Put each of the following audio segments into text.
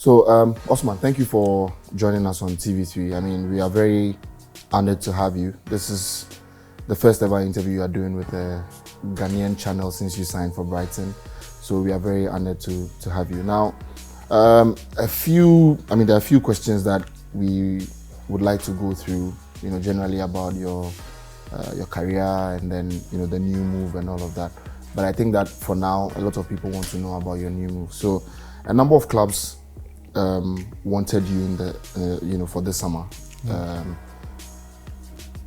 So, Osman, thank you for joining us on TV3. I mean, we are very honored to have you. This is the first ever interview you are doing with a Ghanaian channel since you signed for Brighton. So we are very honored to have you. Now, there are a few questions that we would like to go through, generally about your career and then, the new move and all of that. But I think that for now, a lot of people want to know about your new move. So a number of clubs wanted you in the, for this summer.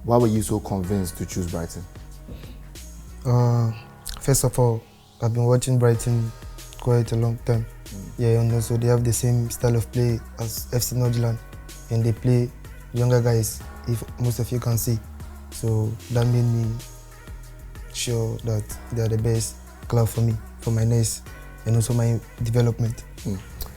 Why were you so convinced to choose Brighton? First of all, I've been watching Brighton quite a long time. Yeah, and also they have the same style of play as FC Nordjylland, and they play younger guys, if most of you can see. So that made me sure that they are the best club for me, for my next, and also my development.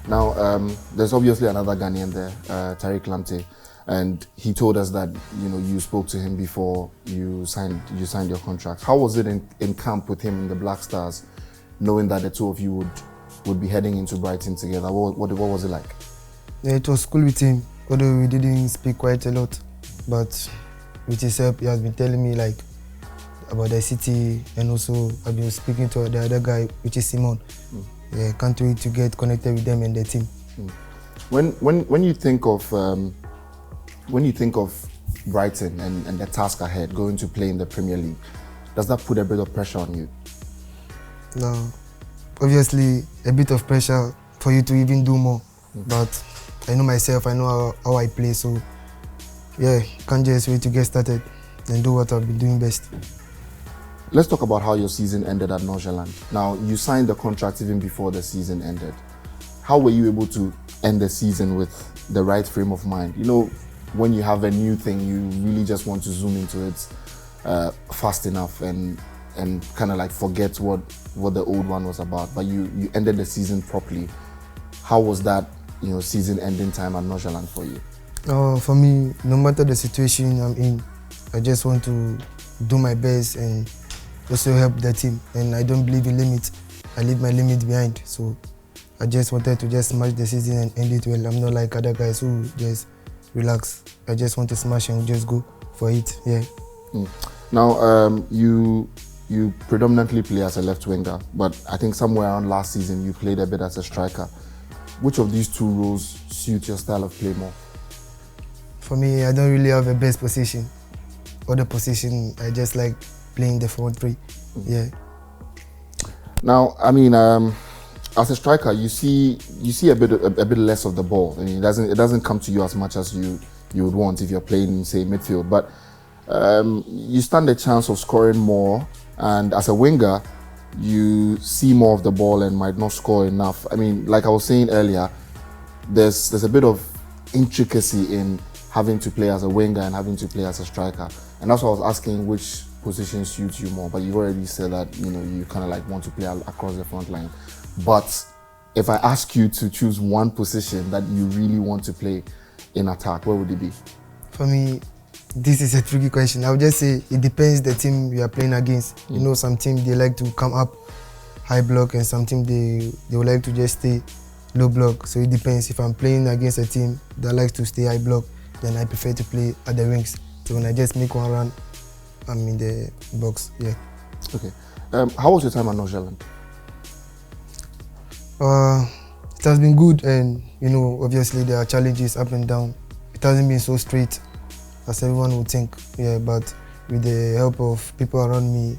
Now, there's obviously another Ghanaian there, Tariq Lamptey, and he told us that you spoke to him before you signed your contract. How was it in camp with him in the Black Stars, knowing that the two of you would be heading into Brighton together? What was it like? Yeah, it was cool with him, although we didn't speak quite a lot. But with his help, he has been telling me like about the city, and also I've been speaking to the other guy, which is Simon. Yeah, can't wait to get connected with them and the team. When you think of Brighton and the task ahead, going to play in the Premier League, does that put a bit of pressure on you? No, obviously a bit of pressure for you to even do more. But I know myself, I know how I play, so yeah, can't just wait to get started and do what I've been doing best. Let's talk about how your season ended at Nordjylland. Now, you signed the contract even before the season ended. How were you able to end the season with the right frame of mind? When you have a new thing, you really just want to zoom into it fast enough and kind of like forget what the old one was about. But you ended the season properly. How was that, season ending time at Nordjylland for you? For me, no matter the situation I'm in, I just want to do my best and also help the team. And I don't believe in limits. I leave my limit behind. So I just wanted to just smash the season and end it well. I'm not like other guys who just relax. I just want to smash and just go for it. Yeah. Now, you predominantly play as a left winger, but I think somewhere around last season you played a bit as a striker. Which of these two roles suit your style of play more? For me, I don't really have a best position. Other position, I just like playing the front three. Yeah. Now, I mean, as a striker, you see a bit less of the ball. I mean, it doesn't come to you as much as you would want if you're playing, say, midfield. But you stand a chance of scoring more, and as a winger, you see more of the ball and might not score enough. I mean, like I was saying earlier, there's a bit of intricacy in having to play as a winger and having to play as a striker. And that's why I was asking which position suits you more, but you've already said that, you kind of like want to play across the front line. But if I ask you to choose one position that you really want to play in attack, where would it be? For me, this is a tricky question. I would just say it depends the team we are playing against. Some team they like to come up high block, and some team they would like to just stay low block. So it depends. If I'm playing against a team that likes to stay high block, then I prefer to play at the wings. So when I just make one run, I'm in the box. Yeah. Okay. How was your time at Nordjylland? It has been good, and obviously there are challenges up and down. It hasn't been so straight as everyone would think. Yeah, but with the help of people around me,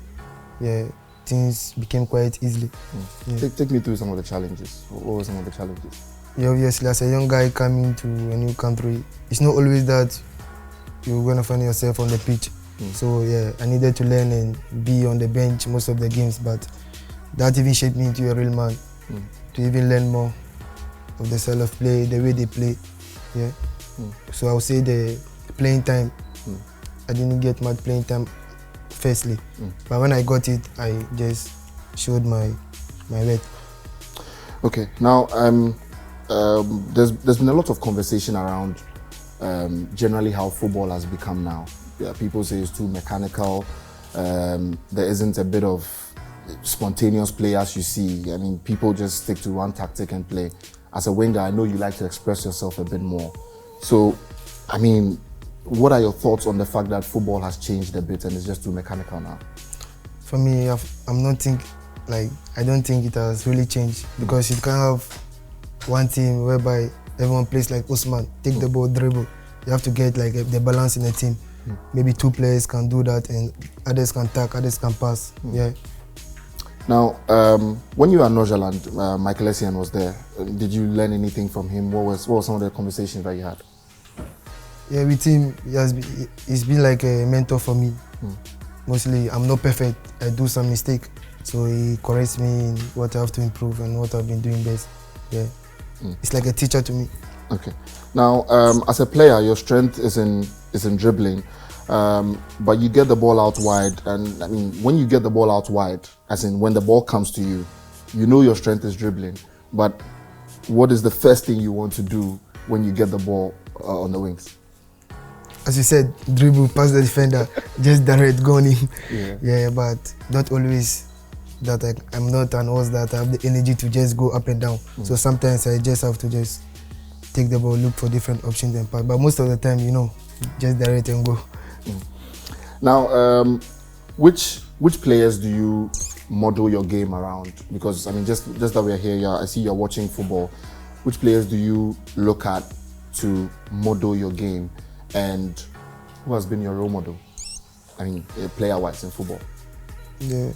yeah, things became quite easily. Yeah. Take me through some of the challenges. What were some of the challenges? Yeah, obviously, as a young guy coming to a new country, it's not always that you're going to find yourself on the pitch. So yeah, I needed to learn and be on the bench most of the games, but that even shaped me into a real man, to even learn more of the style of play, the way they play. Yeah. So I would say the playing time, I didn't get much playing time firstly, but when I got it, I just showed my weight. Okay, now there's been a lot of conversation around generally how football has become now. Yeah, people say it's too mechanical. There isn't a bit of spontaneous play as you see. I mean, people just stick to one tactic and play. as a winger, I know you like to express yourself a bit more. So, I mean, what are your thoughts on the fact that football has changed a bit and it's just too mechanical now? For me, I don't think it has really changed because you can't have one team whereby everyone plays like Osman, take the ball, dribble. You have to get like the balance in the team. Maybe 2 players can do that and others can tack, others can pass. Yeah. Now, when you were at Norgeland, Michael Essien was there. Did you learn anything from him? What were some of the conversations that you had? Yeah, with him, he's been like a mentor for me. Mostly, I'm not perfect. I do some mistake, so he corrects me in what I have to improve and what I've been doing best. Yeah, it's like a teacher to me. Okay. Now, as a player, your strength is in dribbling, but you get the ball out wide. And I mean, when you get the ball out wide, as in when the ball comes to you, you know your strength is dribbling. But what is the first thing you want to do when you get the ball on the wings? As you said, dribble, pass the defender, just direct, go on him. Yeah, but not always that I'm not an horse that I have the energy to just go up and down. So sometimes I just have to just take the ball, look for different options and pass. But most of the time, just direct and go. Now, which players do you model your game around? Because I mean, just that we're here, I see you're watching football. Which players do you look at to model your game? And who has been your role model? I mean, player-wise in football. Yeah,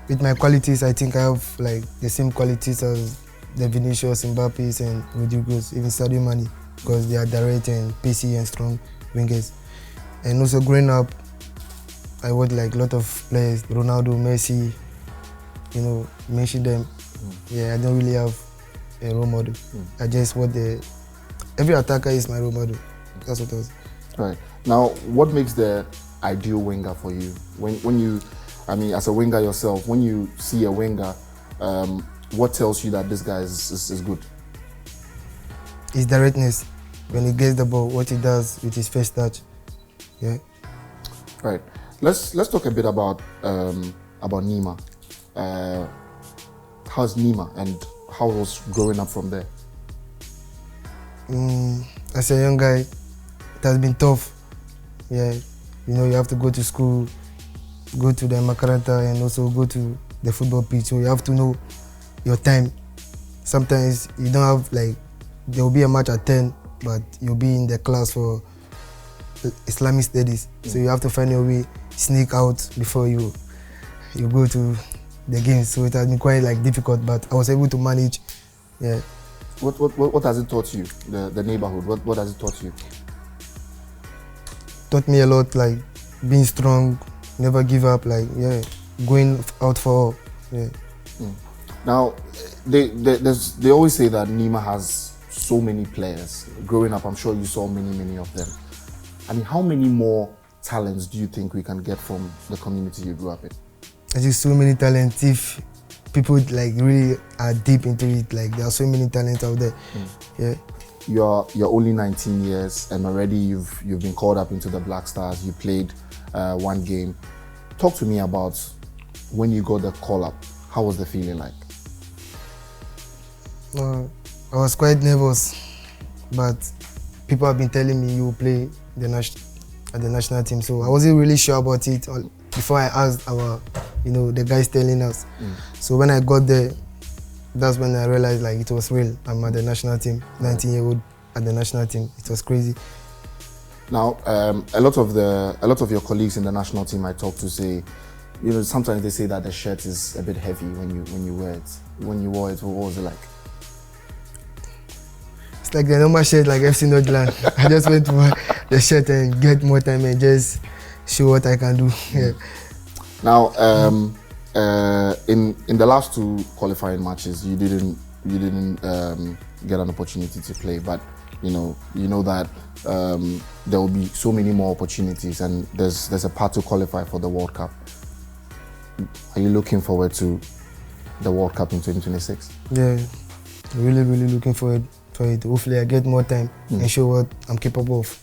with my qualities, I think I have like the same qualities as the Vinicius, Mbappé, and Rodrigo's, even Sadio Mane, because they are direct and pacey and strong wingers. And also growing up, I watched like a lot of players, Ronaldo, Messi, mention them. Yeah, I don't really have a role model. I just watch every attacker is my role model. That's what it was. Right. Now, what makes the ideal winger for you? When you, I mean, as a winger yourself, when you see a winger, what tells you that this guy is good? His directness. When he gets the ball, what he does with his first touch. Yeah. Right. Let's talk a bit about Nima. How's Nima and how was growing up from there? As a young guy, it has been tough. Yeah, you have to go to school, go to the makaranta, and also go to the football pitch. So you have to know your time. Sometimes you don't have there will be a match at 10, but you'll be in the class for Islamic studies. So you have to find your way, sneak out before you go to the games. So it has been quite difficult, but I was able to manage. Yeah. What has it taught you? The neighborhood. What has it taught you? Taught me a lot, being strong, never give up, going out for all. Yeah. Now, they always say that Nima has so many players. Growing up, I'm sure you saw many of them. I mean, how many more talents do you think we can get from the community you grew up in? I see so many talents. If people really are deep into it, there are so many talents out there. Yeah. You're only 19 years and already you've been called up into the Black Stars. You played one game. Talk to me about when you got the call up. How was the feeling like? I was quite nervous, but people have been telling me you will play at the national team. So I wasn't really sure about it before I asked the guys telling us. So when I got there, that's when I realized it was real. I'm at the national team, 19-year-old at the national team. It was crazy. Now, a lot of your colleagues in the national team I talk to say, sometimes they say that the shirt is a bit heavy when you wear it. When you wore it, what was it like? It's like the normal shirt, like FC Norgeland. I just went to wear the shirt and get more time and just show what I can do. Yeah. Now, in the last 2 qualifying matches, you didn't get an opportunity to play, but you know that there will be so many more opportunities, and there's a path to qualify for the World Cup. Are you looking forward to the World Cup in 2026? Yeah, really looking forward for it. Hopefully, I get more time and show what I'm capable of.